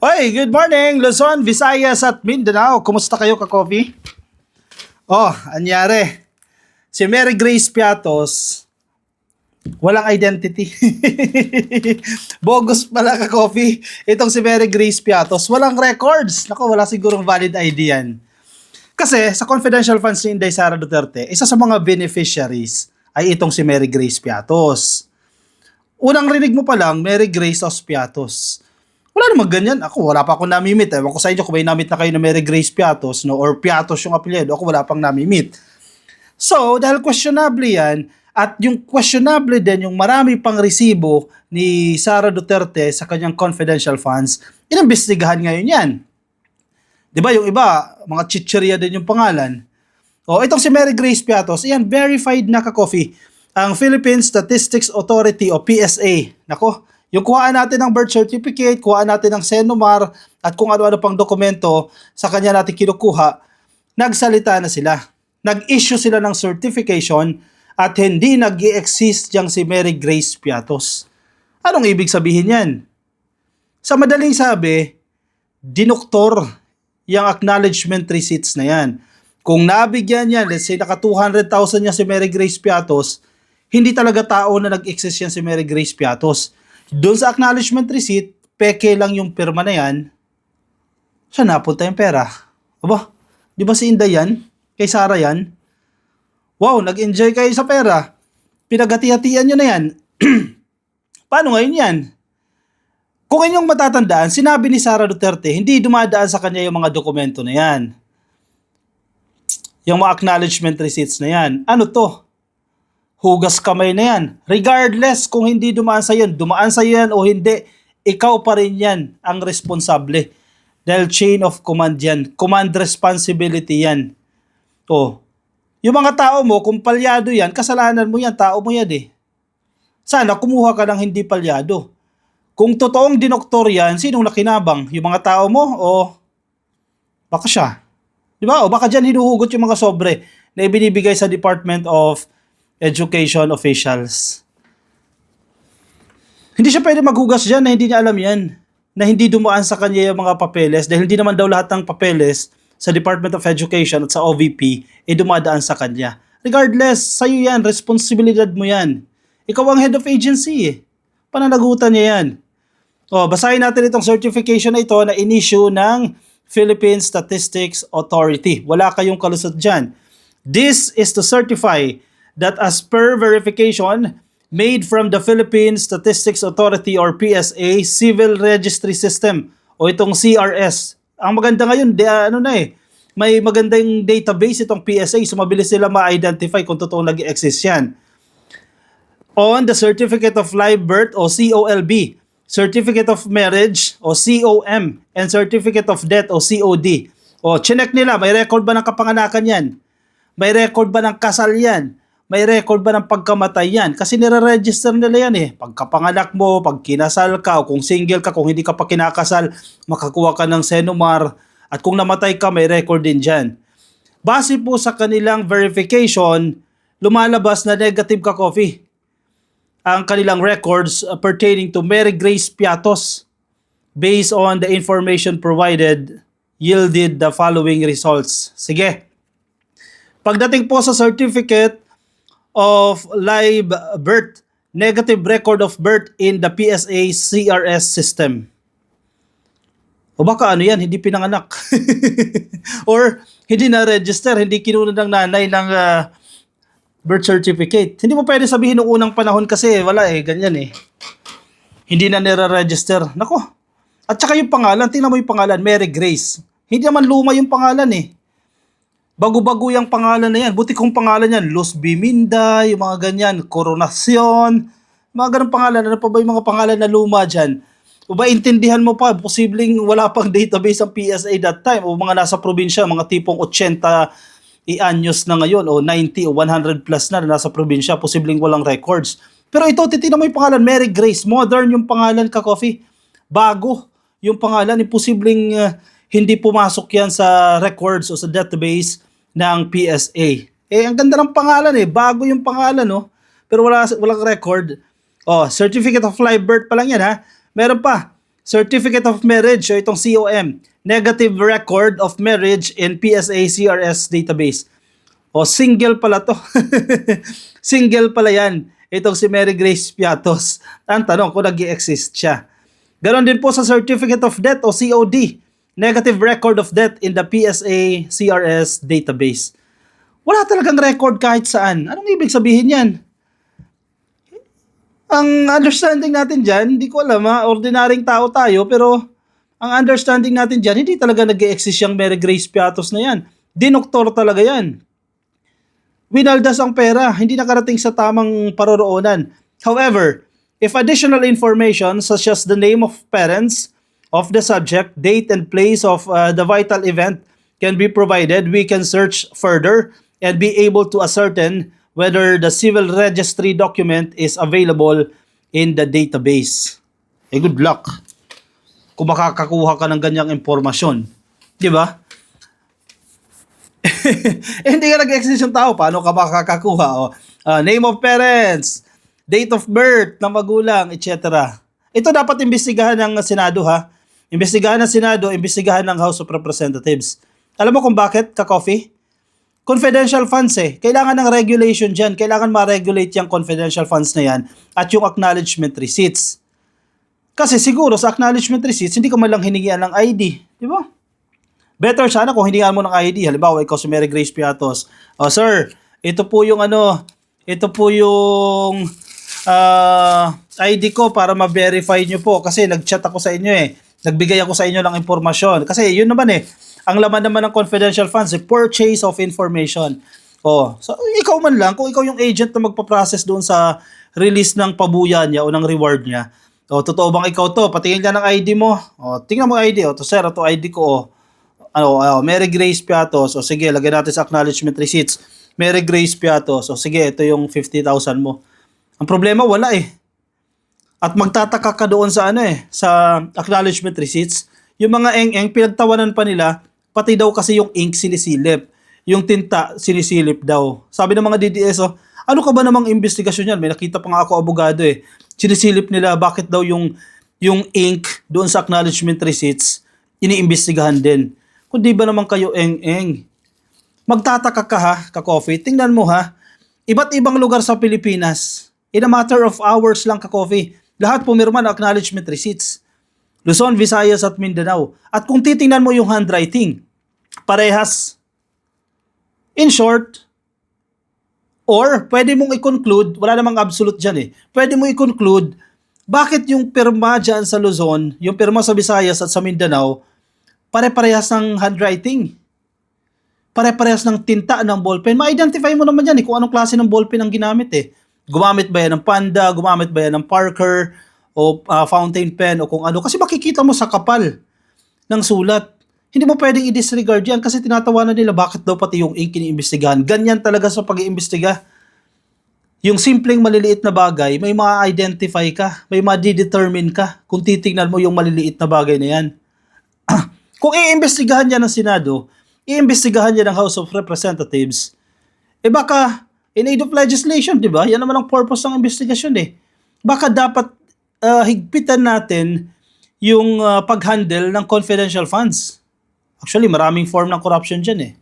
Hoy, good morning, Luzon, Visayas at Mindanao. Kumusta kayo, ka-coffee? Anyari. Si Mary Grace Piatos, walang identity. Bogus pala, ka-coffee. Itong si Mary Grace Piatos, walang records. Naku, wala sigurong valid ID yan. Kasi sa confidential funds ni Inday Sara Duterte, isa sa mga beneficiaries ay itong si Mary Grace Piatos. Unang rinig mo pa lang, Mary Grace Piatos. Wala namang ganyan. Ako, wala pa akong namimit. Ewan ko sa inyo kung may namit na kayo na Mary Grace Piatos, no? Or Piatos yung apelyido. Ako, wala pang namimit. So, dahil questionable yan, at yung questionable din, yung marami pang resibo ni Sara Duterte sa kanyang confidential funds, inimbestigahan ngayon yan. Di ba yung iba, mga chicheria din yung pangalan. Itong si Mary Grace Piatos, yan, verified na ka-coffee. Ang Philippine Statistics Authority o PSA. Nako, yung kuhaan natin ng birth certificate, kuhaan natin ng SENOMAR, at kung ano-ano pang dokumento sa kanya natin kinukuha, nagsalita na sila. Nag-issue sila ng certification at hindi nag-i-exist yang si Mary Grace Piatos. Anong ibig sabihin yan? Sa madaling sabi, dinoktor yung acknowledgement receipts na yan. Kung nabigyan yan, let's say naka 200,000 niya si Mary Grace Piatos, hindi talaga tao na nag-exist yan si Mary Grace Piatos. Doon sa acknowledgement receipt, peke lang yung pirma na yan, saan napunta yung pera? Aba, di ba si Inday yan? Kay Sara yan? Wow, nag-enjoy kayo sa pera. Pinagati-hatian nyo na yan. Paano ngayon yan? Kung inyong matatandaan, sinabi ni Sara Duterte, hindi dumadaan sa kanya yung mga dokumento na yan. Yung mga acknowledgement receipts na yan. Ano to? Hugas kamay na yan. Regardless kung hindi dumaan sa yan o hindi, ikaw pa rin yan ang responsable. Dahil chain of command yan. Command responsibility yan. Yung mga tao mo, kung palyado yan, kasalanan mo yan, tao mo yan eh. Sana kumuha ka ng hindi palyado. Kung totoong dinoktor yan, sinong nakinabang? Yung mga tao mo o baka siya? Di ba? O baka dyan hinuhugot yung mga sobre na ibinibigay sa Department of Education officials. Hindi siya pwede maghugas dyan na hindi niya alam yan. Na hindi dumaan sa kanya yung mga papeles dahil hindi naman daw lahat ng papeles sa Department of Education at sa OVP dumadaan sa kanya. Regardless, sa'yo yan, responsibilidad mo yan. Ikaw ang head of agency eh. Pananagutan niya yan. Basahin natin itong certification na ito na in-issue ng Philippine Statistics Authority. Wala kayong kalusot dyan. This is to certify that as per verification made from the Philippine Statistics Authority or PSA Civil Registry System o itong CRS. Ang maganda ngayon, may magandang database itong PSA so mabilis sila ma-identify kung totoong nag-exist yan. On the Certificate of Live Birth o COLB, Certificate of Marriage o COM, and Certificate of Death o COD. Chinek nila, may record ba ng kapanganakan yan? May record ba ng kasal yan? May record ba ng pagkamatay yan? Kasi nire-register nila yan eh. Pagkapanganak mo, pag kinasal ka, o kung single ka, kung hindi ka pa kinakasal, makakuha ka ng SENOMAR. At kung namatay ka, may record din dyan. Base po sa kanilang verification, lumalabas na negative ka-coffee ang kanilang records pertaining to Mary Grace Piatos. Based on the information provided, yielded the following results. Sige. Pagdating po sa certificate of live birth, negative record of birth in the PSA CRS system. O baka yan, hindi pinanganak. Or hindi na-register, hindi kinunod ng nanay ng birth certificate. Hindi mo pwede sabihin noong unang panahon kasi wala ganyan eh. Hindi na nire-register. Nako. At saka yung pangalan, tingnan mo yung pangalan, Mary Grace. Hindi naman luma yung pangalan eh. Bago-bago yung pangalan na yan. Buti kong pangalan yan, Luz Biminda, yung mga ganyan, Coronacion, mga ganang pangalan. Ano pa ba yung mga pangalan na luma dyan? O ba intindihan mo pa, posibleng wala pang database ang PSA that time, o mga nasa probinsya, mga tipong 80 anyos na ngayon, o 90 o 100 plus na nasa probinsya, posibleng walang records. Pero ito, titignan mo yung pangalan, Mary Grace, modern yung pangalan ka-coffee. Bago yung pangalan, imposibleng hindi pumasok yan sa records o sa database ng PSA. Ang ganda ng pangalan bago yung pangalan pero walang record. Certificate of live birth pa lang yan ha. Meron pa, Certificate of Marriage, o itong COM, Negative Record of Marriage in PSA CRS Database. O single pala to. Single pala yan. Itong si Mary Grace Piatos. Ang tanong kung nag-i-exist siya. Ganon din po sa Certificate of Death o COD, Negative Record of Death in the PSA CRS Database. Wala talagang record kahit saan. Anong ibig sabihin yan? Ang understanding natin dyan, hindi ko alam ordinaryong tao tayo, pero ang understanding natin dyan, hindi talaga nag-e-exist yung Mary Grace Piatos na yan. Dinoktor talaga yan. Winaldas ang pera, hindi nakarating sa tamang paroroonan. However, if additional information such as the name of parents of the subject, date and place of the vital event can be provided, we can search further and be able to ascertain whether the civil registry document is available in the database. Good luck kung makakakuha ka ng ganyang impormasyon. Di ba? Hindi ka nag-exist yung tao, paano ka makakakuha? Name of parents, date of birth ng magulang, etc. Ito dapat imbestigahan ng Senado Imbestigahan ng Senado, imbestigahan ng House of Representatives. Alam mo kung bakit, ka-coffee? Confidential funds Kailangan ng regulation dyan. Kailangan ma-regulate yung confidential funds na yan at yung acknowledgement receipts. Kasi siguro sa acknowledgement receipts, hindi ka man lang hiningian ng ID. Di ba? Better sana kung hiningian mo ng ID. Halimbawa, ikaw si Mary Grace Piatos. Sir, ito po yung ID ko para ma-verify nyo po. Kasi nag-chat ako sa inyo Nagbigay ako sa inyo ng impormasyon. Kasi yun naman ang laman naman ng confidential funds, purchase of information. So ikaw man lang, kung ikaw yung agent na magpa-process doon sa release ng pabuya niya o ng reward niya, totoo bang ikaw to? Patingin ka ng ID mo. Tingnan mo ID. To sir, ito ID ko. Mary Grace Piatos. Sige, lagyan natin sa acknowledgement receipts. Mary Grace Piatos. Sige, ito yung 50,000 mo. Ang problema, wala At magtataka ka doon sa sa acknowledgement receipts. Yung mga eng-eng, pinagtawanan pa nila, pati daw kasi yung ink sinisilip. Yung tinta sinisilip daw. Sabi ng mga DDS, ano ka ba namang investigasyon yan? May nakita pa nga ako abogado Sinisilip nila bakit daw yung ink doon sa acknowledgement receipts, iniimbestigahan din. Kung di ba naman kayo eng-eng? Magtataka ka ka-coffee. Tingnan mo iba't ibang lugar sa Pilipinas. In a matter of hours lang ka-coffee. Lahat pumirma ng acknowledgement receipts. Luzon, Visayas at Mindanao. At kung titingnan mo yung handwriting, parehas. In short, or pwede mong i-conclude, wala namang absolute dyan pwede mong i-conclude, bakit yung pirma dyan sa Luzon, yung pirma sa Visayas at sa Mindanao, pare-parehas ng handwriting. Pare-parehas ng tinta ng ballpen. Ma-identify mo naman yan kung anong klase ng ballpen ang ginamit Gumamit ba yan ng Panda, gumamit ba yan ng Parker, o fountain pen, o kung ano. Kasi makikita mo sa kapal ng sulat. Hindi mo pwedeng i-disregard yan kasi tinatawanan nila bakit daw pati yung ink iniimbestigahan. Ganyan talaga sa pag-iimbestiga. Yung simpleng maliliit na bagay, may ma-identify ka, may ma-determine ka kung titingnan mo yung maliliit na bagay na yan. Kung i-imbestigahan yan ng Senado, i-imbestigahan yan ng House of Representatives, baka in aid of legislation, di ba? Yan naman ang purpose ng investigasyon Baka dapat higpitan natin yung pag-handle ng confidential funds. Actually, maraming form ng corruption dyan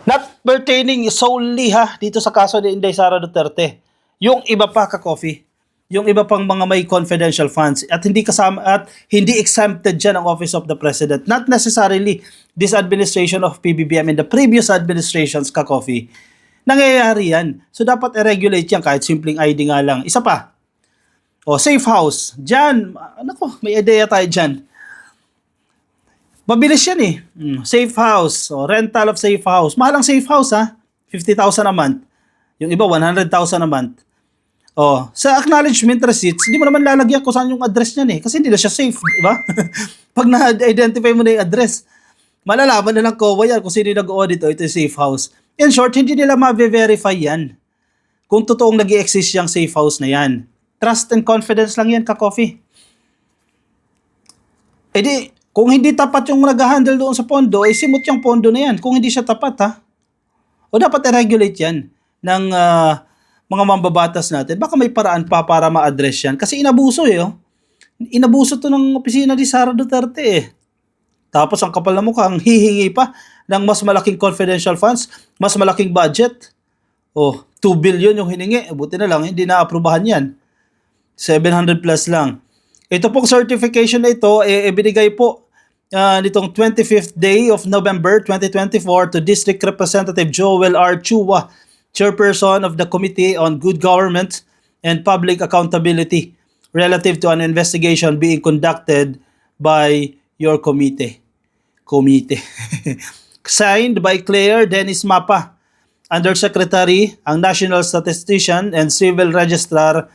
Not pertaining solely dito sa kaso ni Inday Sara Duterte. Yung iba pa ka-coffee, yung iba pang mga may confidential funds at hindi kasama at hindi exempted dyan ang Office of the President. Not necessarily this administration of PBBM and the previous administrations ka-coffee. Nangyayari yan. So, dapat i-regulate yan kahit simpleng ID nga lang. Isa pa. Safe house. Diyan, may idea tayo dyan. Mabilis yan Safe house. Rental of safe house. Mahal ang safe house 50,000 a month. Yung iba, 100,000 a month. Sa acknowledgement receipts, hindi mo naman lalagyan kung saan yung address niyan kasi hindi na siya safe, di ba? Pag na-identify mo na yung address, malalaman na lang yan kung sino yung nag-audit ito yung safe house. In short, hindi nila ma-verify yan kung totoong nag-i-exist yung safe house na yan. Trust and confidence lang yan, ka-coffee. Kung hindi tapat yung nag-handle doon sa pondo, simot yung pondo na yan. Kung hindi siya tapat, o dapat i-regulate yan ng mga mambabatas natin. Baka may paraan pa para ma-address yan. Kasi inabuso Inabuso to ng opisina ni Sara Duterte eh. Tapos ang kapal na mukha, ang hihingi pa ng mas malaking confidential funds, mas malaking budget. Oh, 2 billion yung hiningi. Buti na lang, hindi na-aprobahan yan. 700 plus lang. Ito pong certification na ito, ibinigay po nitong 25th day of November 2024 to District Representative Joel R. Chua, Chairperson of the Committee on Good Government and Public Accountability relative to an investigation being conducted by your committee. Signed by Claire Dennis Mapa, Undersecretary, ang National Statistician and Civil Registrar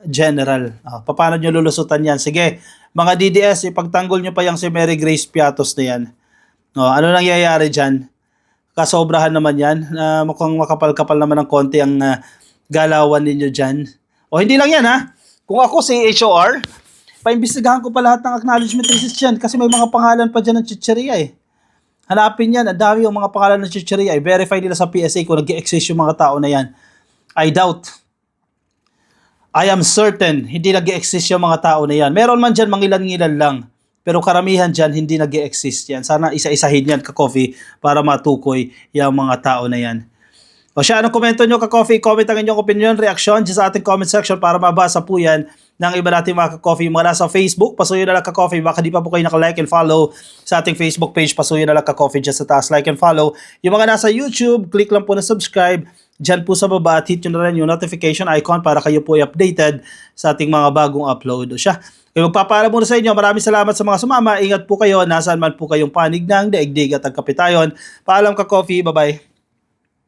General. Paano nyo lulusutan yan? Sige, mga DDS, ipagtanggol nyo pa yung si Mary Grace Piatos na yan. Ano nangyayari dyan? Kasobrahan naman yan. Mukhang makapal-kapal naman ng konti ang galawan ninyo dyan. Hindi lang yan ha. Kung ako si HOR, paimbestigahan ko pa lahat ng acknowledgement receipt dyan kasi may mga pangalan pa dyan ng chicheria eh. Hanapin yan, ang dami yung mga pangalan ng chicheria. I-verify nila sa PSA kung nag-exist yung mga tao na yan. I doubt. I am certain, hindi nag-exist yung mga tao na yan. Meron man dyan, mangilan-ngilan lang. Pero karamihan dyan, hindi nag-exist yan. Sana isa-isahin yan, ka-coffee, para matukoy yung mga tao na yan. O siya, anong komento nyo, ka-coffee? Comment ang inyong opinion, reaction dyan sa ating comment section para mabasa po yan ng iba natin mga ka-coffee. Mga nasa Facebook, pasuyo na lang ka-coffee. Baka di pa po kayo naka-like and follow sa ating Facebook page, pasuyo na lang ka-coffee dyan sa taas, like and follow. Yung mga nasa YouTube, click lang po na subscribe dyan po sa baba at hit nyo na rin yung notification icon para kayo po updated sa ating mga bagong upload. O siya, kaya magpapaalam muna sa inyo. Maraming salamat sa mga sumama. Ingat po kayo, nasaan man po kayong panig ng daigdig at ang kapitayon. Paalam ka-coffee, bye-bye.